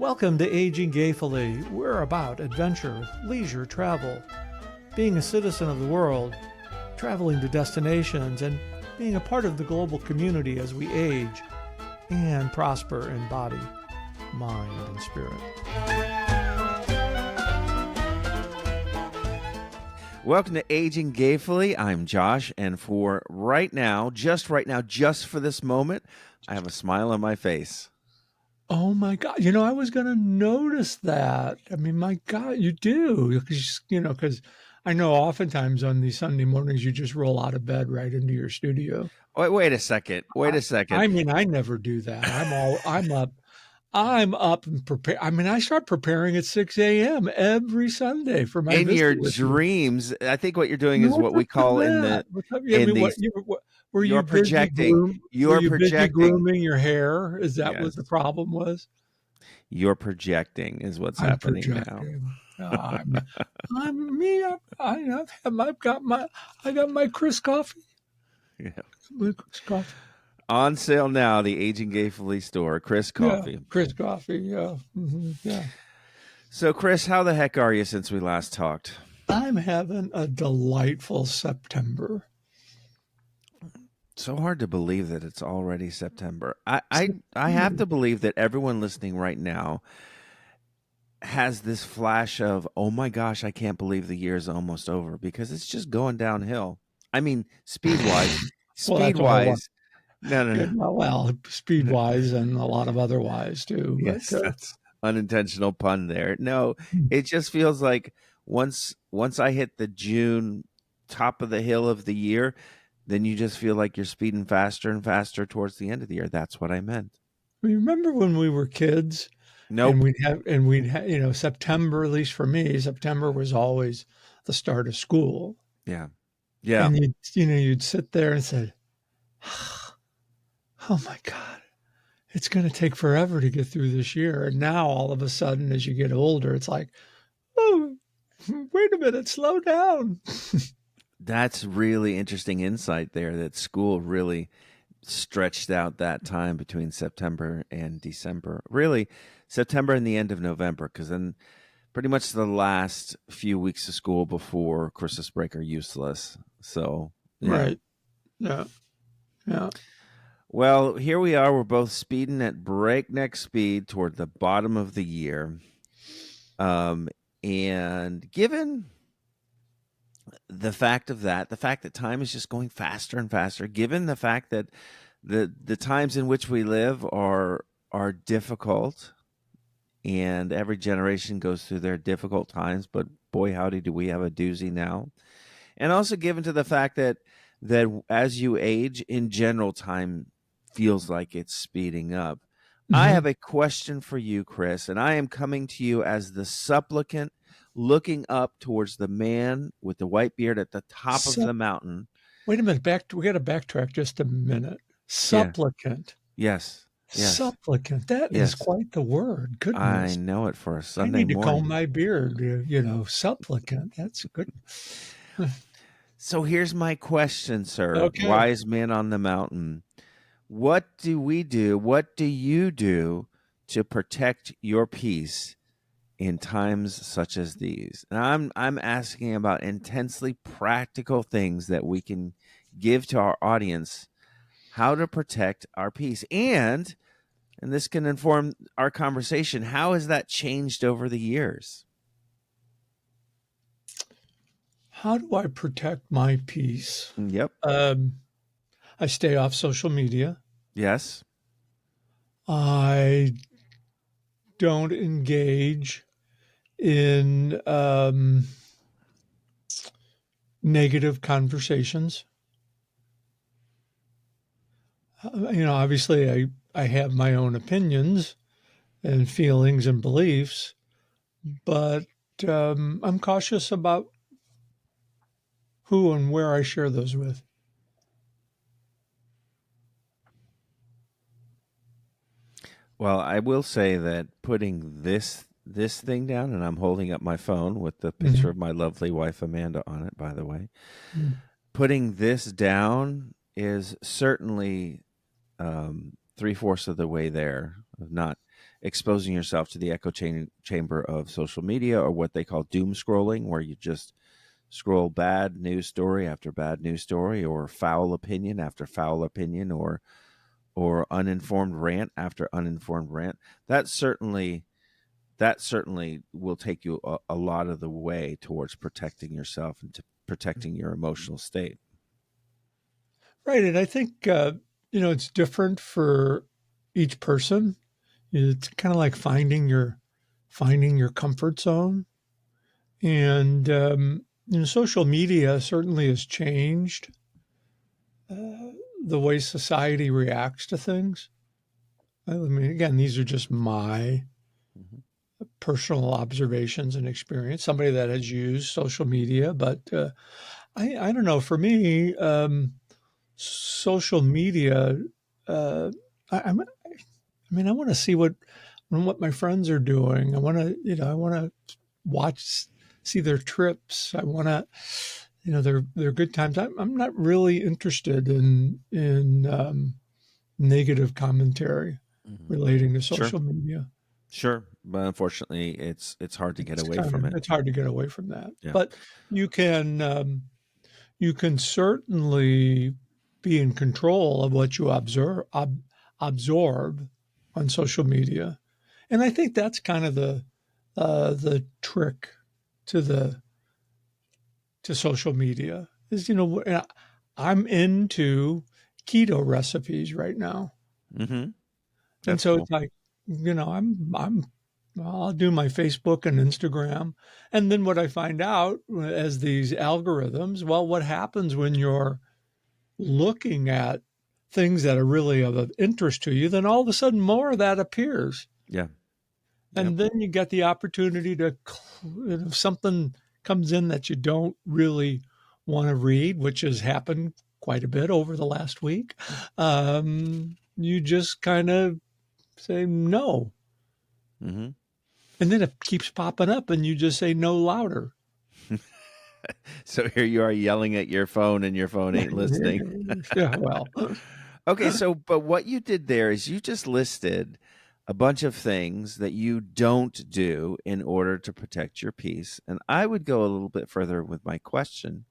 Welcome to Aging Gayfully. We're about adventure, leisure, travel, being a citizen of the world, traveling to destinations, and being a part of the global community as we age and prosper in body, mind, and spirit. Welcome to Aging Gayfully. I'm Josh, and for right now, just for this moment, I have a smile on my face. Oh my God. I was going to notice that. I mean, my God, you do. Because I know oftentimes on these Sunday mornings, you just roll out of bed right into your studio. Wait a second. I mean, I never do that. I'm up and prepare. I mean, I start preparing at 6 a.m. every Sunday for my In visit your with you. dreams, I think what you're doing is What's what we up call with in that? the Were you you're busy projecting. were You're you busy projecting. grooming your hair? Is that what Yes, the problem was? you're projecting is what's I'm happening now. projecting. I'm me. I got my Chris coffee. Yeah. My Chris coffee. On sale now, the Aging Gayfully store, Chris Coffee. Yeah, Chris coffee. Yeah, yeah. So, Chris, how the heck are you since we last talked? I'm having a delightful September. So hard to believe that it's already September. I have to believe that everyone listening right now has this flash of, oh my gosh, I can't believe the year's almost over, because it's just going downhill. I mean, speed-wise. Well, that's what I want. No. Well, speed wise and a lot of other wise too. Yes, But that's unintentional pun there. No, it just feels like once I hit the June top of the hill of the year, then you just feel like you're speeding faster and faster towards the end of the year. That's what I meant. remember when we were kids? Nope. And we'd have, September, at least for me, September was always the start of school. Yeah. And you'd sit there and say, oh my God, it's going to take forever to get through this year. And now all of a sudden, as you get older, it's like, oh, wait a minute, slow down. That's really interesting insight there, that school really stretched out that time between September and December. Really, September and the end of November, because then pretty much the last few weeks of school before Christmas break are useless. So, yeah. Right. Yeah. Yeah. Well, here we are. We're both speeding at breakneck speed toward the bottom of the year. And given the fact that time is just going faster and faster, given the fact that the times in which we live are difficult, and every generation goes through their difficult times, but boy, howdy, do we have a doozy now. And also given to the fact that as you age, in general, time feels like it's speeding up. Mm-hmm. I have a question for you, Chris, and I am coming to you as the supplicant looking up towards the man with the white beard at the top of the mountain. Wait a minute. We got to backtrack just a minute. Supplicant. Yeah. Yes. Supplicant. That is quite the word. Goodness. I know it for a Sunday morning. I need to comb my beard, supplicant. That's good. So here's my question, sir. Okay. Wise man on the mountain. What do we do? What do you do to protect your peace in times such as these? And I'm asking about intensely practical things that we can give to our audience, how to protect our peace. And this can inform our conversation. How has that changed over the years? How do I protect my peace? Yep. I stay off social media. Yes. I don't engage in negative conversations. Obviously I have my own opinions and feelings and beliefs, but I'm cautious about who and where I share those with. Well, I will say that putting this thing down, and I'm holding up my phone with the picture of my lovely wife Amanda on it, by the way. Putting this down is certainly 3/4 of the way there, of not exposing yourself to the chamber of social media, or what they call doom scrolling, where you just scroll bad news story after bad news story, or foul opinion after foul opinion, or uninformed rant after uninformed rant. That certainly will take you a lot of the way towards protecting yourself and to protecting your emotional state. Right. And I think, it's different for each person. It's kind of like finding your comfort zone. And, social media certainly has changed the way society reacts to things. I mean, again, these are just my Mm-hmm. personal observations and experience, somebody that has used social media. But I don't know. For me, social media, uh, I mean, I want to see what my friends are doing. I want to watch, see their trips. I want to, their good times. I'm not really interested in negative commentary Mm-hmm. relating to Sure, social media. sure, but unfortunately, it's hard to get away from it. It's hard to get away from that. Yeah. But you can you can certainly be in control of what you absorb on social media, and I think that's kind of the trick to the to social media is I'm into keto recipes right now, Mm-hmm. and That's so cool. it's like I'll do my Facebook and Instagram. And then what I find out as these algorithms, well, what happens when you're looking at things that are really of interest to you, then all of a sudden more of that appears. Yeah. Yep. And then you get the opportunity to, if something comes in that you don't really want to read, which has happened quite a bit over the last week, you just kind of say no. Mm-hmm. And then it keeps popping up and you just say no louder. So here you are yelling at your phone, and your phone ain't listening. Yeah, well, Okay, so but what you did there is you just listed a bunch of things that you don't do in order to protect your peace. And I would go a little bit further with my question.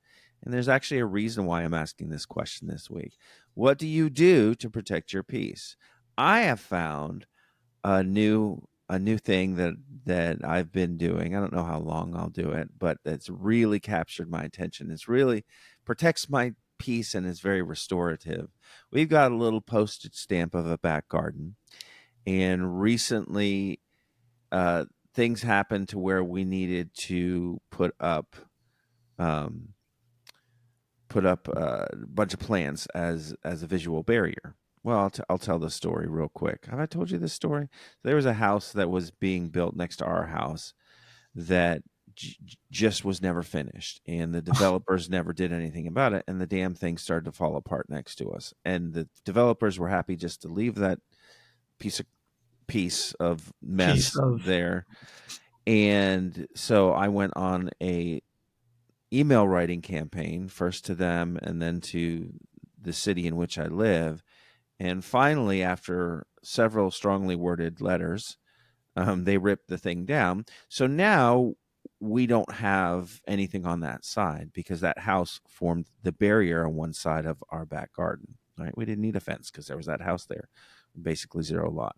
And there's actually a reason why I'm asking this question this week. What do you do to protect your peace? I have found a new thing that I've been doing. I don't know how long I'll do it, but it's really captured my attention. It's really protects my peace and is very restorative. We've got a little postage stamp of a back garden, and recently uh, things happened to where we needed to um, put up a bunch of plants as a visual barrier. Well, I'll tell the story real quick. Have I told you this story? There was a house that was being built next to our house that just was never finished, and the developers never did anything about it, and the damn thing started to fall apart next to us. And the developers were happy just to leave that piece of piece mess of there. And so I went on a email writing campaign, first to them and then to the city in which I live. And finally, after several strongly worded letters, they ripped the thing down. So now we don't have anything on that side because that house formed the barrier on one side of our back garden. Right? We didn't need a fence because there was that house there, basically zero lot.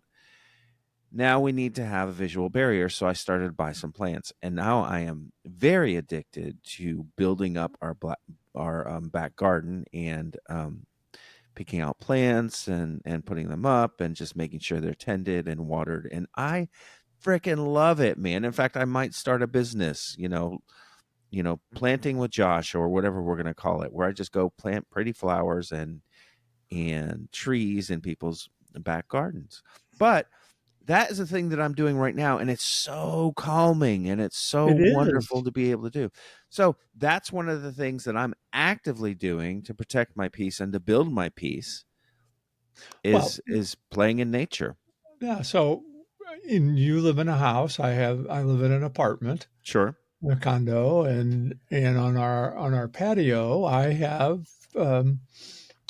Now we need to have a visual barrier, so I started to buy some plants, and now I am very addicted to building up our back garden and picking out plants and putting them up and just making sure they're tended and watered. And I freaking love it, man. In fact, I might start a business, planting with Josh or whatever we're going to call it, where I just go plant pretty flowers and trees in people's back gardens. But that is the thing that I'm doing right now, and it's so calming and it's so it is. wonderful to be able to do. So that's one of the things that I'm actively doing to protect my peace and to build my peace Well, is playing in nature. yeah. So, you live in a house. I live in an apartment, Sure. a condo, and on our patio, um,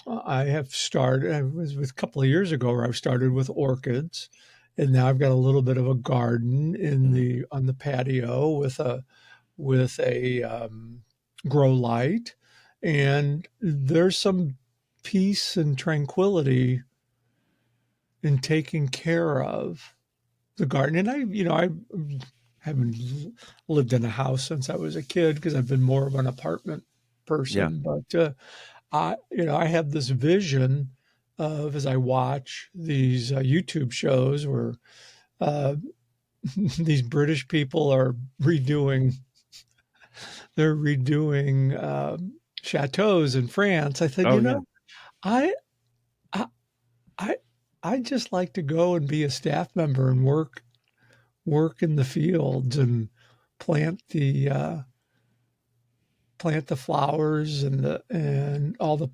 I have started. It was a couple of years ago where I've started with orchids, and now I've got a little bit of a garden in the on the patio with a grow light, and there's some peace and tranquility in taking care of the garden. And I haven't lived in a house since I was a kid because I've been more of an apartment Yeah. person. But I have this vision of as I watch these YouTube shows where uh, these British people are redoing they're redoing chateaus in France. I said, Oh yeah. I I I I just like to go and be a staff member and work in the fields and plant the uh, plant the flowers and all the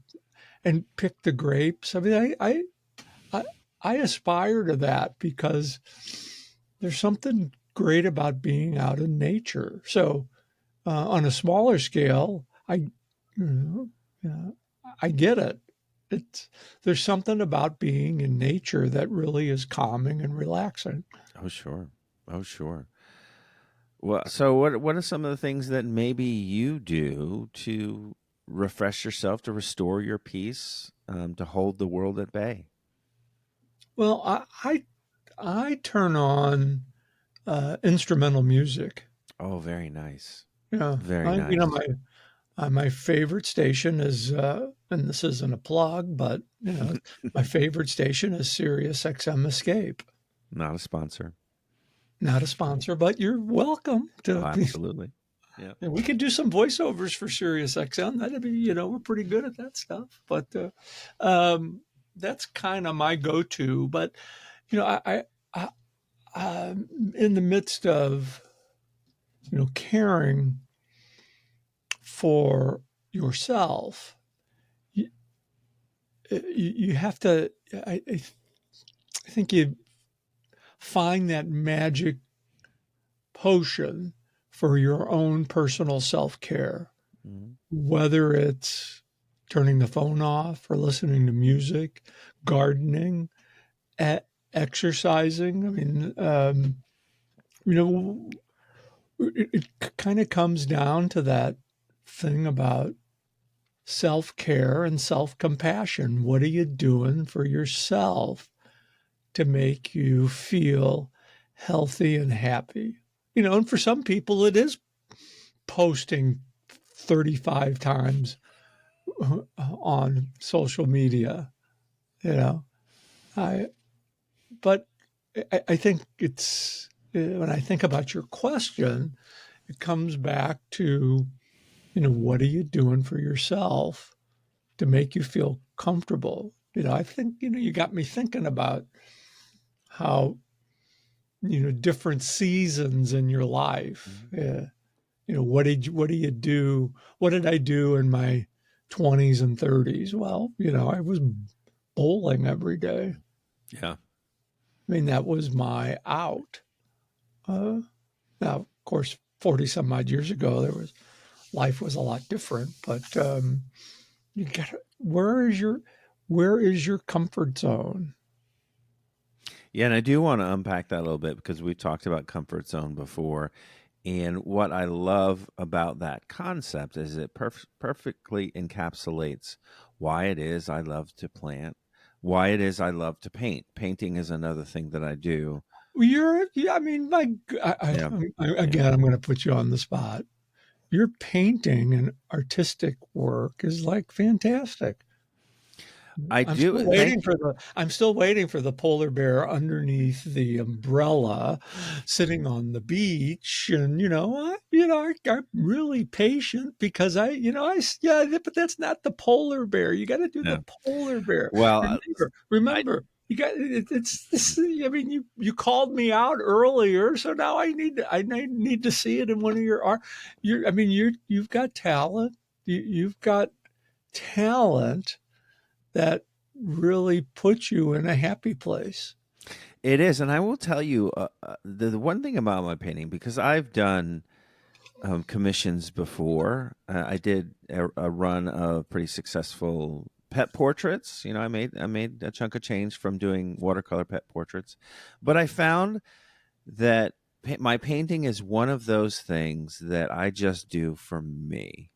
and pick the grapes. I mean, I I aspire to that because there's something great about being out in nature. So on a smaller scale, you know, yeah, I get it. It's there's something about being in nature that really is calming and relaxing. Oh sure. Oh sure. Well, so what are some of the things that maybe you do to refresh yourself, to restore your peace, to hold the world at bay? Well, I turn on instrumental music. Oh, very nice. Yeah, Very nice. my favorite station is, and this isn't a plug, but my favorite station is Sirius XM Escape. Not a sponsor. Not a sponsor, but you're welcome Oh, to. absolutely. Yeah. And we could do some voiceovers for Sirius XM. That'd be, we're pretty good at that stuff. But that's kind of my go-to. But in the midst of caring for yourself, you, you have to. I think you find that magic potion for your own personal self care, Mhm. whether it's turning the phone off or listening to music, gardening, e- exercising. I mean, you know, it kind of comes down to that thing about self care and self compassion. What are you doing for yourself to make you feel healthy and happy? And for some people, it is posting 35 times on social media, you know. I but I think it's when I think about your question, it comes back to, what are you doing for yourself to make you feel comfortable? I think, you got me thinking about how, different seasons in your life. Mhm. What do you do? What did I do in my 20s and 30s? Well, I was bowling every day. Yeah. I mean, that was my out. Now, of course, 40 some odd years ago, life was a lot different, but you got where is your comfort zone? Yeah, and I do want to unpack that a little bit because we've talked about comfort zone before. And what I love about that concept is it perfectly encapsulates why it is I love to plant, why it is I love to paint. Painting is another thing that I do. Yeah, I mean, Yeah. Yeah. again, I'm going to put you on the spot. Your painting and artistic work is like fantastic. I do. Thank you. I'm still waiting for the polar bear underneath the umbrella sitting on the beach. And I'm really patient because yeah, but that's not the polar bear. You got to do the Yeah. polar bear. Well, I, Remember, you got it's this. I mean, you called me out earlier, so now I need to see it in one of your art. I mean, you've got talent. You've got talent that really puts you in a happy place. it is. And I will tell you the one thing about my painting, because I've done commissions before. I did a run of pretty successful pet portraits. I made a chunk of change from doing watercolor pet portraits, but I found that my painting is one of those things that I just do for me.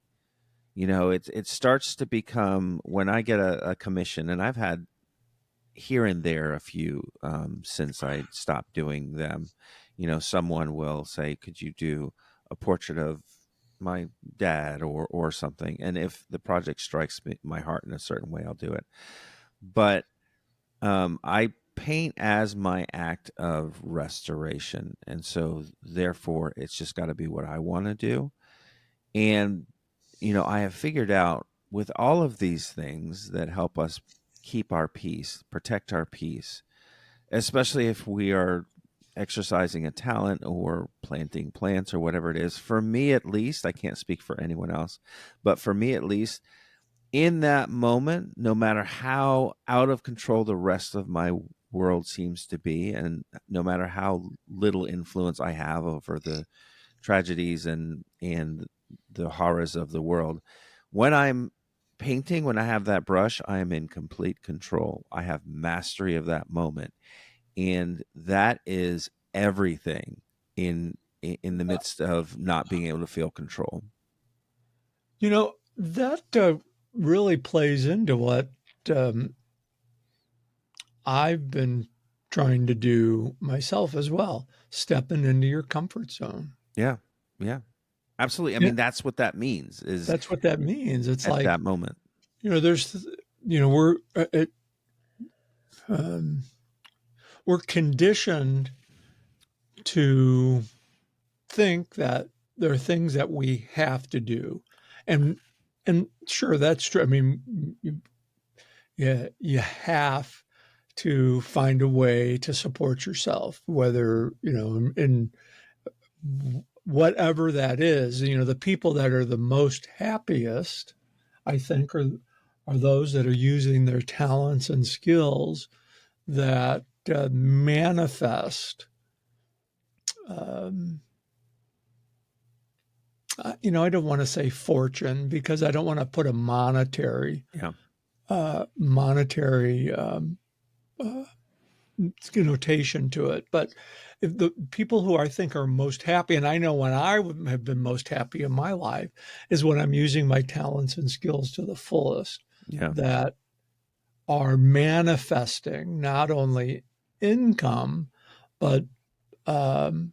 It starts to become, when I get a commission, and I've had here and there a few since I stopped doing them. Someone will say, "Could you do a portrait of my dad or something?" And if the project strikes my heart in a certain way, I'll do it. But I paint as my act of restoration, and so therefore it's just got to be what I want to do. And I have figured out, with all of these things that help us keep our peace, protect our peace, especially if we are exercising a talent or planting plants or whatever it is. For me, at least, I can't speak for anyone else, but for me, at least, in that moment, no matter how out of control the rest of my world seems to be, and no matter how little influence I have over the tragedies and the horrors of the world, when I'm painting, when I have that brush, I am in complete control. I have mastery of that moment, and that is everything in the midst of not being able to feel control. That really plays into what um, I've been trying to do myself as well, stepping into your comfort zone. Yeah, yeah, absolutely. I Yeah, mean, that's what that means, is that's what that means. It's at like, that moment. there's, um, we're conditioned to think that there are things that we have to do, and sure, that's true. I mean, you have to find a way to support yourself, whether in whatever that is. The people that are the most happiest, I think, are those that are using their talents and skills that manifest. Um, I don't want to say fortune, because I don't want to put a Yeah, monetary uh, notation to it. But if the people who I think are most happy, and I know when I would have been most happy in my life, is when I'm using my talents and skills to the fullest, yeah, that are manifesting not only income, but um,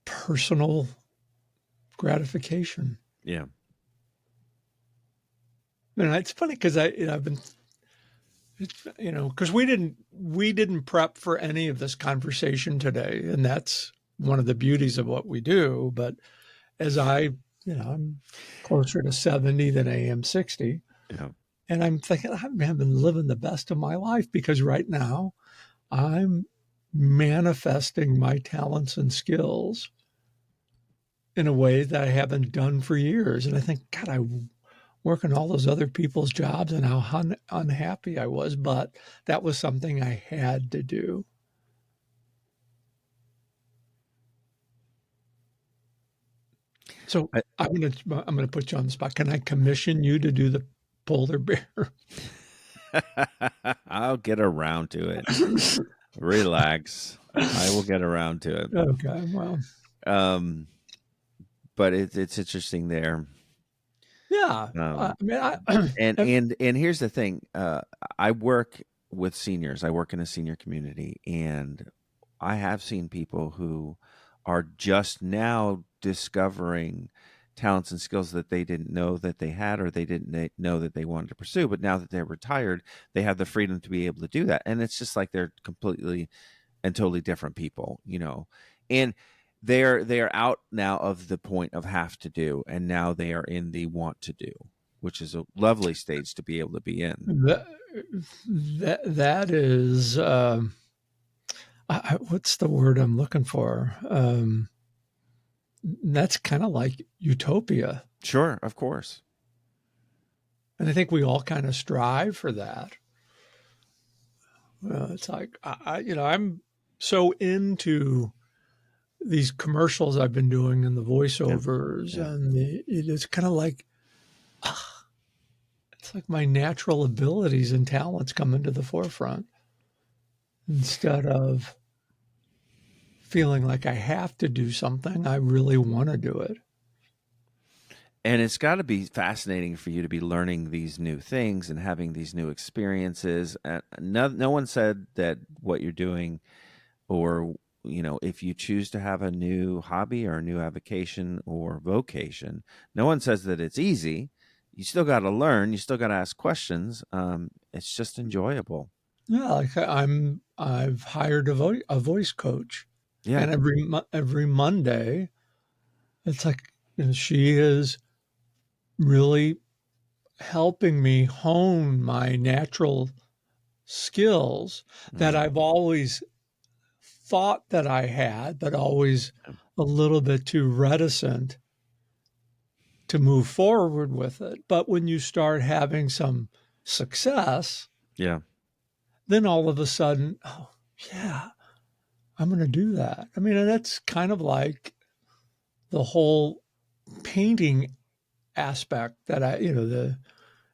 personal gratification. yeah, And it's funny because I've been, because we didn't prep for any of this conversation today, and that's one of the beauties of what we do. But as I'm closer to 70 than I am 60, yeah. and I'm thinking I've been living the best of my life, because right now I'm manifesting my talents and skills in a way that I haven't done for years. And I think, God, I work in all those other people's jobs and how unhappy I was, but that was something I had to do. So I, I'm gonna put you on the spot. Can I commission you to do the polar bear? I'll get around to it. Relax. I will get around to it. Okay, well, Um, but it's interesting there. yeah. I Um, mean, and and and and here's the thing. I work with seniors. I work in a senior community, and I have seen people who are just now discovering talents and skills that they didn't know that they had, or they didn't know that they wanted to pursue. But now that they're retired, they have the freedom to be able to do that, and it's just like they're completely and totally different people. And they are out now of the point of have to do, and now they are in the want to do, which is a lovely stage to be able to be in. that that is what's the word I'm looking for? That's kind of like utopia, Sure, of course. and I think we all kind of strive for that. It's like I'm so into these commercials I've been doing and the Yeah, voiceovers, yeah, and it's kind of like It's like my natural abilities and talents come into the forefront instead of feeling like I have to do something. I really want to do it. And it's got to be fascinating for you to be learning these new things and having these new experiences. No one said that what you're doing, or if you choose to have a new hobby or a new avocation or vocation, no one says that it's easy. You still got to learn. You still got to ask questions. It's just enjoyable. Yeah, like I've hired a voice coach, Yeah. and every Monday, it's like she is really helping me hone my natural skills that Mm. I've always thought that I had, but always a little bit too reticent to move forward with it. But when you start having some success, Yeah. then all of a sudden, oh, yeah, I'm going to do that. I mean, and that's kind of like the whole painting aspect that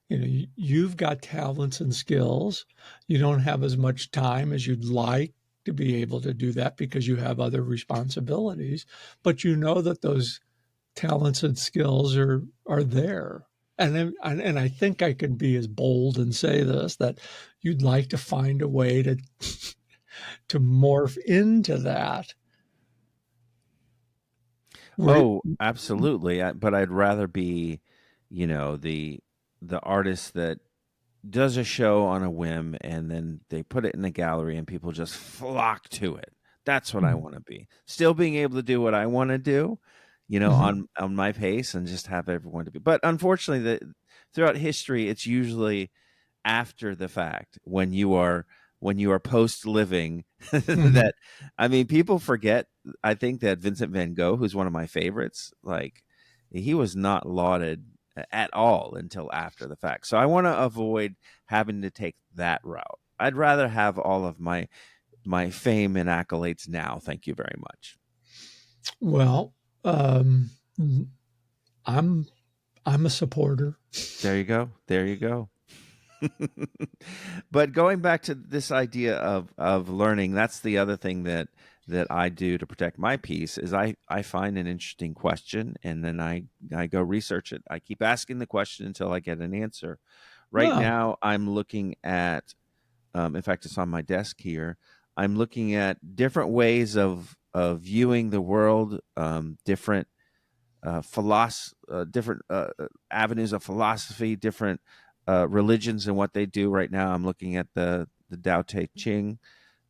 you've got talents and skills. You don't have as much time as you'd like to be able to do that because you have other responsibilities, but you know that those talents and skills are there. And I think I can be as bold and say this, that you'd like to find a way to morph into that. Where, Oh, absolutely. But I'd rather be, the artist that does a show on a whim and then they put it in the gallery and people just flock to it. That's what I want to be. Still being able to do what I want to do, Mhm. on my pace, and just have everyone to be. But unfortunately, throughout history, it's usually after the fact, when you are post living, Mhm. that, I mean, people forget. I think that Vincent van Gogh, who's one of my favorites, like, he was not lauded at all until after the fact. So I want to avoid having to take that route. I'd rather have all of my fame and accolades now. Thank you very much. Well, um, I'm I'm a supporter. There you go. There you go. But going back to this idea of learning, that's the other thing that I do to protect my peace. Is I find an interesting question, and then I go research it. I keep asking the question until I get an answer. Right Yeah, now, I'm looking at, in fact, it's on my desk here. I'm looking at different ways of viewing the world, different avenues of philosophy, different religions and what they do. Right now, I'm looking at the Tao Te Ching,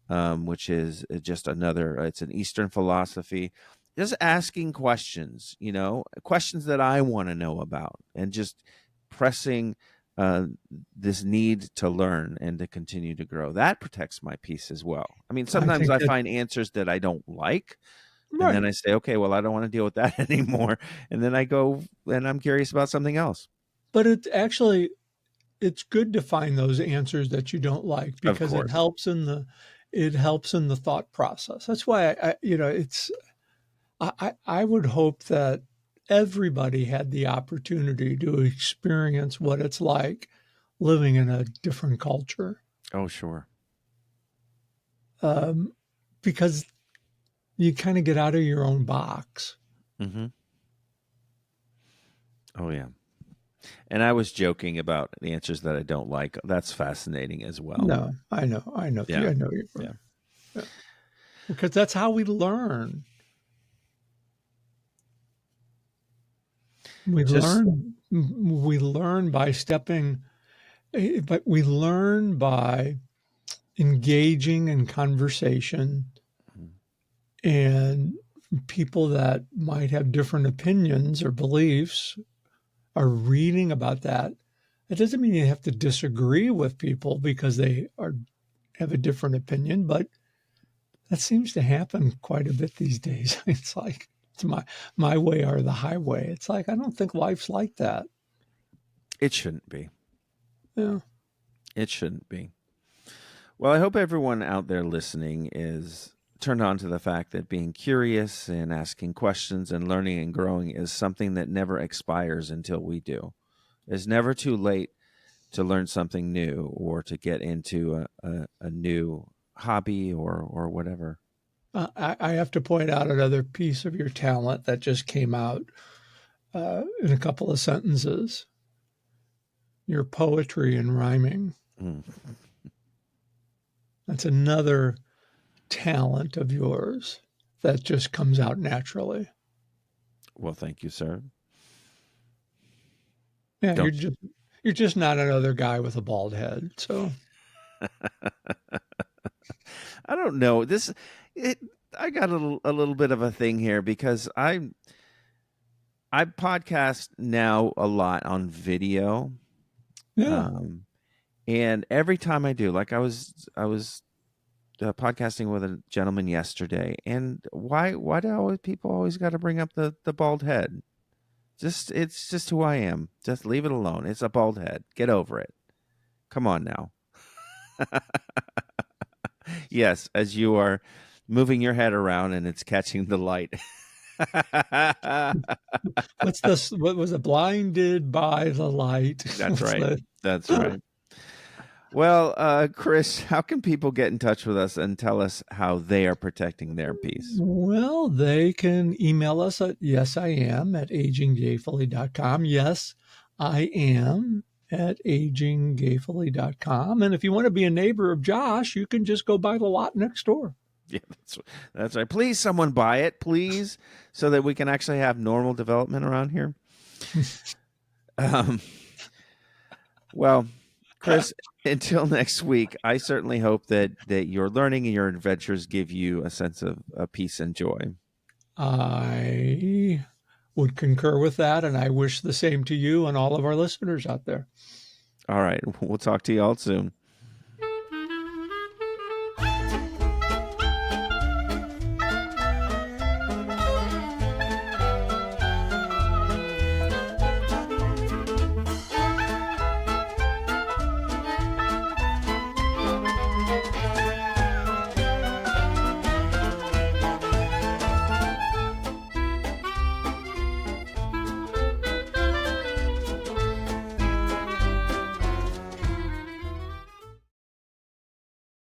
which is just another. It's an Eastern philosophy. Just asking questions, questions that I want to know about, and just pressing uh, this need to learn and to continue to grow. That protects my peace as well. I mean, I sometimes think I that find answers that I don't like, and then right. I say, okay, well, I don't want to deal with that anymore. And then I go and I'm curious about something else. But it's good to find those answers that you don't like Of because course. it helps in the thought process. That's why I would hope that everybody had the opportunity to experience what it's like living in a different culture, Oh, sure. um, because you kind of get out of your own box. Hmm. Oh, yeah. And I was joking about the answers that I don't like. That's fascinating as well. No, I know, Yeah. I know you Yeah. were. Yeah. Because that's how we learn. Just, We learn by but we learn by engaging in conversation, and people that might have different opinions or beliefs are reading about that. It doesn't mean you have to disagree with people because they are have a different opinion, but that seems to happen quite a bit these days. It's like it's my way or the highway. It's like I don't think life's like that. it shouldn't be. Yeah. It shouldn't be. Well, I hope everyone out there listening is turned on to the fact that being curious and asking questions and learning and growing is something that never expires until we do. It's never too late to learn something new or to get into a new hobby or whatever. I have to point out another piece of your talent that just came out in a couple of sentences. Your poetry and rhyming. Mm. That's another talent of yours that just comes out naturally. Well, thank you, sir. Yeah, Don't you're just not another guy with a bald head. So I don't know. It I got a little bit of a thing here because I podcast now a lot on video. yeah. Um and every time I do, like I was podcasting with a gentleman yesterday, and why do people always got to bring up the bald head? It's just who I am. Just leave it alone. It's a bald head. Get over it. Come on now. Yes, as you are moving your head around and it's catching the light. What's this? What was it? Blinded by the light. That's What's right. that? That's right. Well, Chris, how can people get in touch with us and tell us how they are protecting their peace? Well, they can email us at yesiam at aginggayfully.com. Yes, I am at aginggayfully.com. And if you want to be a neighbor of Josh, you can just go buy the lot next door. Yeah, that's right. Please, someone buy it, please, so that we can actually have normal development around here. Um, well, Chris, until next week, I certainly hope that your learning and your adventures give you a sense of peace and joy. I would concur with that, and I wish the same to you and all of our listeners out there. All right, we'll talk to you all soon.